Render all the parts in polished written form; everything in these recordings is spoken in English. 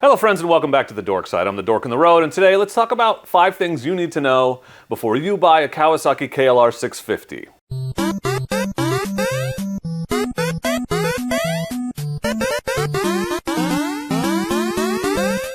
Hello friends and welcome back to the Dork Side. I'm the Dork on the Road, and today let's talk about 5 things you need to know before you buy a Kawasaki KLR 650.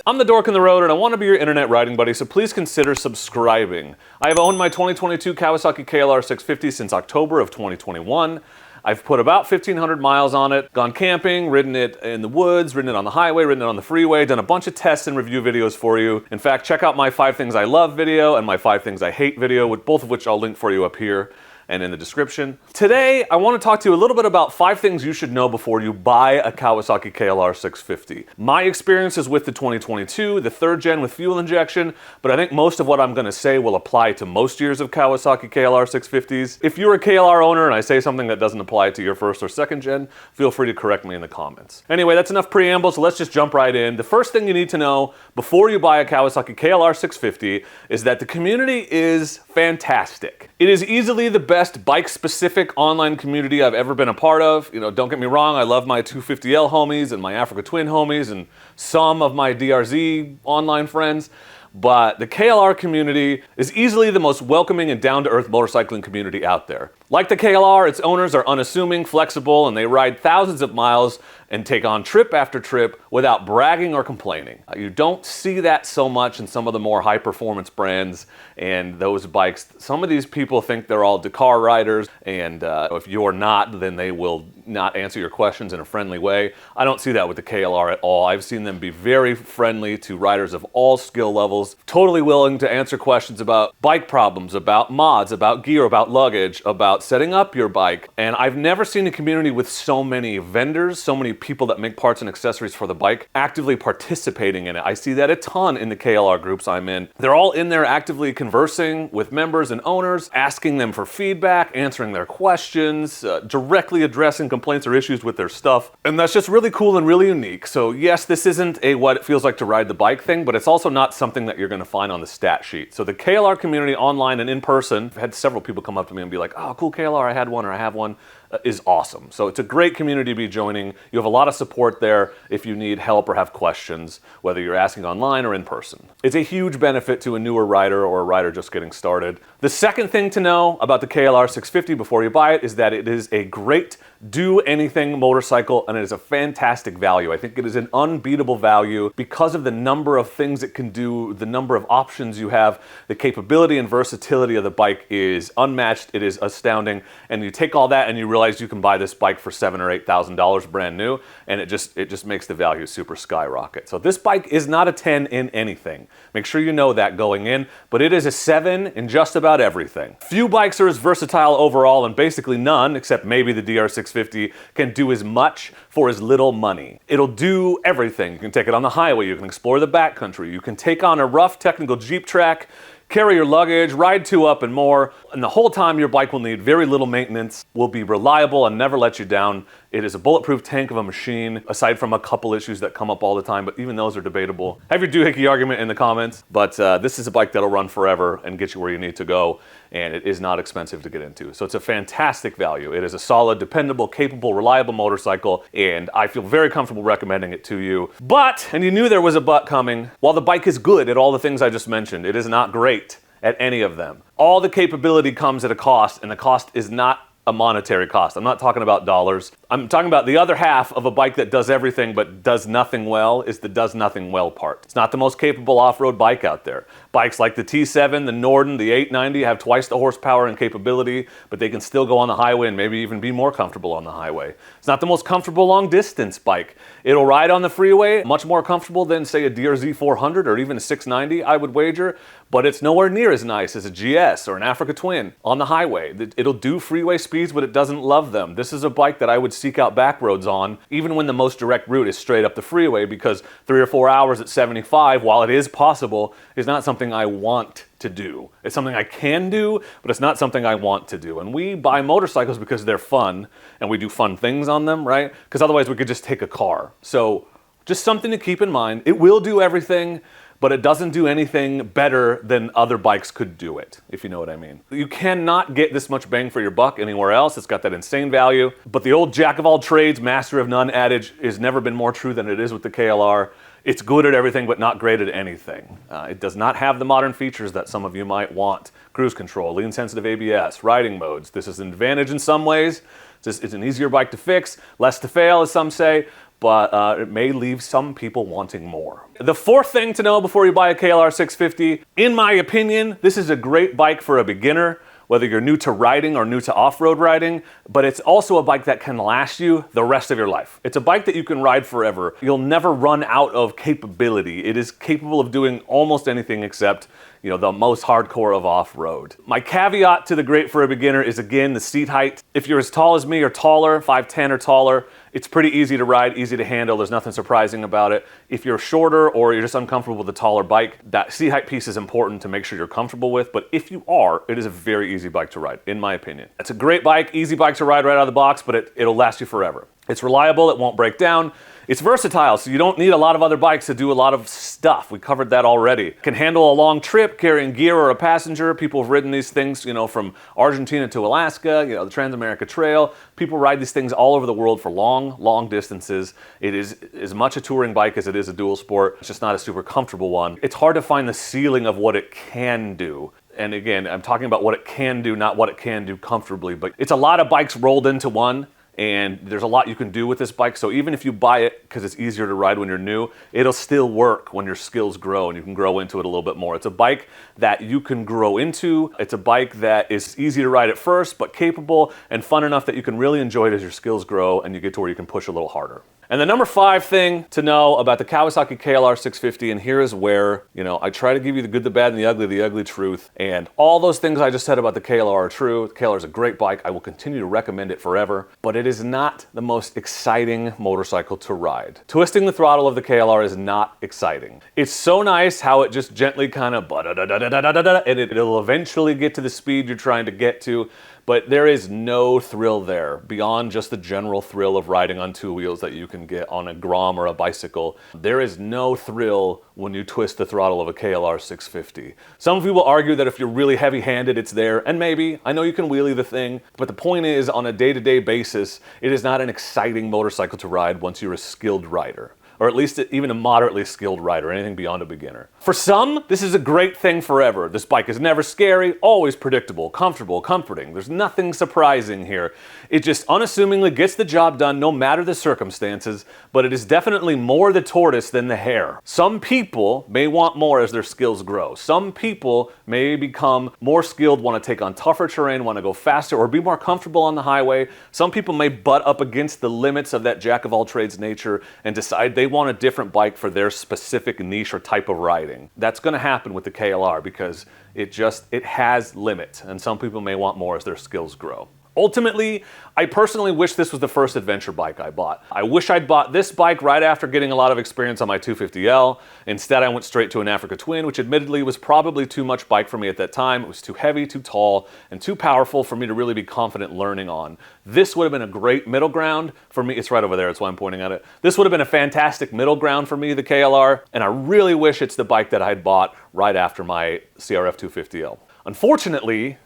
I'm the Dork on the Road and I want to be your internet riding buddy, so please consider subscribing. I have owned my 2022 Kawasaki KLR 650 since October of 2021. I've put about 1,500 miles on it, gone camping, ridden it in the woods, ridden it on the highway, ridden it on the freeway, done a bunch of tests and review videos for you. In fact, check out my 5 things I love video and my 5 things I hate video, with both of which I'll link for you up here and in the description. Today, I want to talk to you a little bit about 5 things you should know before you buy a Kawasaki KLR 650. My experience is with the 2022, the 3rd gen with fuel injection, but I think most of what I'm going to say will apply to most years of Kawasaki KLR 650s. If you're a KLR owner and I say something that doesn't apply to your 1st or 2nd gen, feel free to correct me in the comments. Anyway, that's enough preamble, so let's just jump right in. The first thing you need to know before you buy a Kawasaki KLR 650 is that the community is fantastic. It is easily the best bike-specific online community I've ever been a part of. You know, don't get me wrong, I love my 250L homies and my Africa Twin homies and some of my DRZ online friends, but the KLR community is easily the most welcoming and down-to-earth motorcycling community out there. Like the KLR, its owners are unassuming, flexible, and they ride thousands of miles and take on trip after trip without bragging or complaining. You don't see that so much in some of the more high-performance brands and those bikes. Some of these people think they're all Dakar riders, and if you're not, then they will not answer your questions in a friendly way. I don't see that with the KLR at all. I've seen them be very friendly to riders of all skill levels, totally willing to answer questions about bike problems, about mods, about gear, about luggage, about setting up your bike. And I've never seen a community with so many vendors, so many people that make parts and accessories for the bike actively participating in it. I see that a ton in the KLR groups I'm in. They're all in there actively conversing with members and owners, asking them for feedback, answering their questions, directly addressing complaints or issues with their stuff. And that's just really cool and really unique. So yes, this isn't a what it feels like to ride the bike thing, but it's also not something that you're going to find on the stat sheet. So the KLR community online and in person, I've had several people come up to me and be like, oh, cool KLR, I had one or I have one, is awesome. So it's a great community to be joining. You have a lot of support there if you need help or have questions, whether you're asking online or in person. It's a huge benefit to a newer rider or a rider just getting started. The second thing to know about the KLR 650 before you buy it is that it is a great do-anything motorcycle and it is a fantastic value. I think it is an unbeatable value because of the number of things it can do, the number of options you have. The capability and versatility of the bike is unmatched. It is astounding. And you take all that and you realize you can buy this bike for $7,000 or $8,000 brand new, and it just makes the value super skyrocket. So this bike is not a 10 in anything. Make sure you know that going in, but it is a 7 in just about everything. Few bikes are as versatile overall, and basically none, except maybe the DR650, can do as much for as little money. It'll do everything. You can take it on the highway, you can explore the backcountry, you can take on a rough technical Jeep track, carry your luggage, ride 2 up and more, and the whole time your bike will need very little maintenance, will be reliable and never let you down. It is a bulletproof tank of a machine, aside from a couple issues that come up all the time, but even those are debatable. Have your doohickey argument in the comments, but this is a bike that'll run forever and get you where you need to go, and it is not expensive to get into. So it's a fantastic value. It is a solid, dependable, capable, reliable motorcycle, and I feel very comfortable recommending it to you. But, and you knew there was a but coming, while the bike is good at all the things I just mentioned, it is not great at any of them. All the capability comes at a cost, and the cost is not a monetary cost. I'm not talking about dollars. I'm talking about the other half of a bike that does everything but does nothing well is the does nothing well part. It's not the most capable off-road bike out there. Bikes like the T7, the Norden, the 890 have twice the horsepower and capability, but they can still go on the highway and maybe even be more comfortable on the highway. It's not the most comfortable long-distance bike. It'll ride on the freeway much more comfortable than, say, a DRZ 400 or even a 690, I would wager, but it's nowhere near as nice as a GS or an Africa Twin on the highway. It'll do freeway speeds, but it doesn't love them. This is a bike that I would seek out back roads on, even when the most direct route is straight up the freeway, because 3 or 4 hours at 75, while it is possible, is not something I want to do. It's something I can do, but it's not something I want to do. And we buy motorcycles because they're fun, and we do fun things on them, right? Because otherwise we could just take a car. So just something to keep in mind. It will do everything, but it doesn't do anything better than other bikes could do it, if you know what I mean. You cannot get this much bang for your buck anywhere else. It's got that insane value. But the old jack of all trades, master of none adage has never been more true than it is with the KLR. It's good at everything, but not great at anything. It does not have the modern features that some of you might want. Cruise control, lean sensitive ABS, riding modes. This is an advantage in some ways. It's an easier bike to fix, less to fail, as some say, but it may leave some people wanting more. The fourth thing to know before you buy a KLR 650, in my opinion, this is a great bike for a beginner, whether you're new to riding or new to off-road riding, but it's also a bike that can last you the rest of your life. It's a bike that you can ride forever. You'll never run out of capability. It is capable of doing almost anything except, you know, the most hardcore of off-road. My caveat to the great for a beginner is, again, the seat height. If you're as tall as me or taller, 5'10" or taller, it's pretty easy to ride, easy to handle. There's nothing surprising about it. If you're shorter or you're just uncomfortable with a taller bike, that seat height piece is important to make sure you're comfortable with. But if you are, it is a very easy bike to ride, in my opinion. It's a great bike, easy bike to ride right out of the box, but it'll last you forever. It's reliable, it won't break down. It's versatile, so you don't need a lot of other bikes to do a lot of stuff. We covered that already. It can handle a long trip, carrying gear or a passenger. People have ridden these things, you know, from Argentina to Alaska, you know, the Trans-America Trail. People ride these things all over the world for long, long distances. It is as much a touring bike as it is a dual sport. It's just not a super comfortable one. It's hard to find the ceiling of what it can do. And again, I'm talking about what it can do, not what it can do comfortably, but it's a lot of bikes rolled into one. And there's a lot you can do with this bike, so even if you buy it because it's easier to ride when you're new, it'll still work when your skills grow and you can grow into it a little bit more. It's a bike that you can grow into. It's a bike that is easy to ride at first, but capable and fun enough that you can really enjoy it as your skills grow and you get to where you can push a little harder. And the number 5 thing to know about the Kawasaki KLR 650, and here is where, you know, I try to give you the good, the bad, and the ugly truth. And all those things I just said about the KLR are true. The KLR is a great bike. I will continue to recommend it forever, but it is not the most exciting motorcycle to ride. Twisting the throttle of the KLR is not exciting. It's so nice how it just gently kind of and it'll eventually get to the speed you're trying to get to, but there is no thrill there beyond just the general thrill of riding on 2 wheels that you can get on a Grom or a bicycle. There is no thrill when you twist the throttle of a KLR 650. Some of you will argue that if you're really heavy-handed, it's there, and maybe. I know you can wheelie the thing, but the point is, on a day-to-day basis, it is not an exciting motorcycle to ride once you're a skilled rider. Or at least even a moderately skilled rider, anything beyond a beginner. For some, this is a great thing forever. This bike is never scary, always predictable, comfortable, comforting. There's nothing surprising here. It just unassumingly gets the job done no matter the circumstances, but it is definitely more the tortoise than the hare. Some people may want more as their skills grow. Some people may become more skilled, want to take on tougher terrain, want to go faster, or be more comfortable on the highway. Some people may butt up against the limits of that jack-of-all-trades nature and decide they want a different bike for their specific niche or type of riding. That's going to happen with the KLR because it has limits, and some people may want more as their skills grow. Ultimately, I personally wish this was the first adventure bike I bought. I wish I'd bought this bike right after getting a lot of experience on my 250L. Instead, I went straight to an Africa Twin, which admittedly was probably too much bike for me at that time. It was too heavy, too tall, and too powerful for me to really be confident learning on. This would have been a great middle ground for me. It's right over there, that's why I'm pointing at it. This would have been a fantastic middle ground for me, the KLR, and I really wish it's the bike that I had bought right after my CRF 250L. Unfortunately,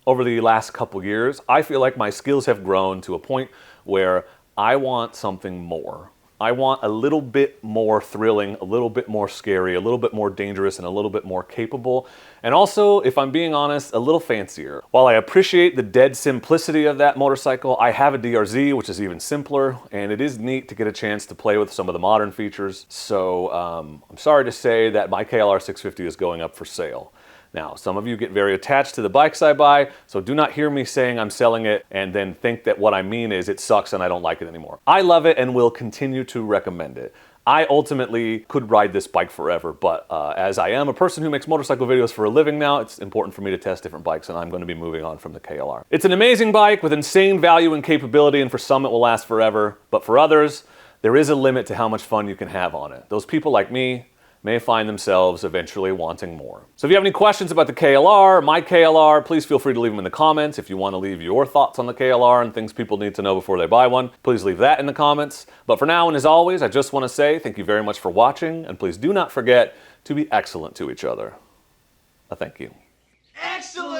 over the last couple years, I feel like my skills have grown to a point where I want something more. I want a little bit more thrilling, a little bit more scary, a little bit more dangerous, and a little bit more capable. And also, if I'm being honest, a little fancier. While I appreciate the dead simplicity of that motorcycle, I have a DRZ, which is even simpler, and it is neat to get a chance to play with some of the modern features. So I'm sorry to say that my KLR 650 is going up for sale. Now, some of you get very attached to the bikes I buy, so do not hear me saying I'm selling it and then think that what I mean is it sucks and I don't like it anymore. I love it and will continue to recommend it. I ultimately could ride this bike forever, but as I am a person who makes motorcycle videos for a living now, it's important for me to test different bikes, and I'm going to be moving on from the KLR. It's an amazing bike with insane value and capability, and for some it will last forever, but for others, there is a limit to how much fun you can have on it. Those people like me may find themselves eventually wanting more. So if you have any questions about the KLR, my KLR, please feel free to leave them in the comments. If you want to leave your thoughts on the KLR and things people need to know before they buy one, please leave that in the comments. But for now, and as always, I just want to say thank you very much for watching, and please do not forget to be excellent to each other. Thank you. Excellent!